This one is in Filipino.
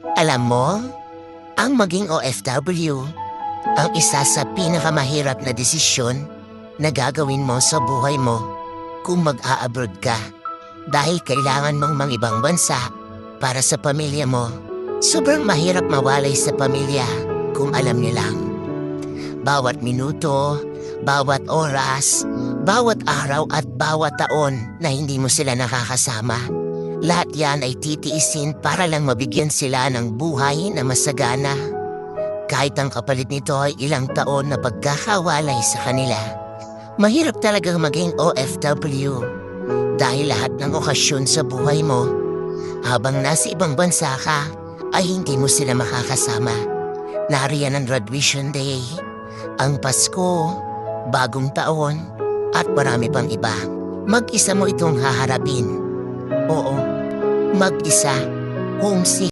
Alam mo, ang maging OFW, ang isa sa pinakamahirap na desisyon na gagawin mo sa buhay mo kung mag-a-abroad ka. Dahil kailangan mong mangibang bansa para sa pamilya mo. Sobrang mahirap mawalay sa pamilya kung alam niyo lang. Bawat minuto, bawat oras, bawat araw at bawat taon na hindi mo sila nakakasama. Lahat yan ay titiisin para lang mabigyan sila ng buhay na masagana. Kahit ang kapalit nito ay ilang taon na pagkakawalay sa kanila. Mahirap talagang maging OFW dahil lahat ng okasyon sa buhay mo, habang nasa ibang bansa ka, ay hindi mo sila makakasama. Nariyan ang graduation day, ang Pasko, bagong taon, at marami pang iba. Mag-isa mo itong haharapin. Oo, mag-isa, homesick.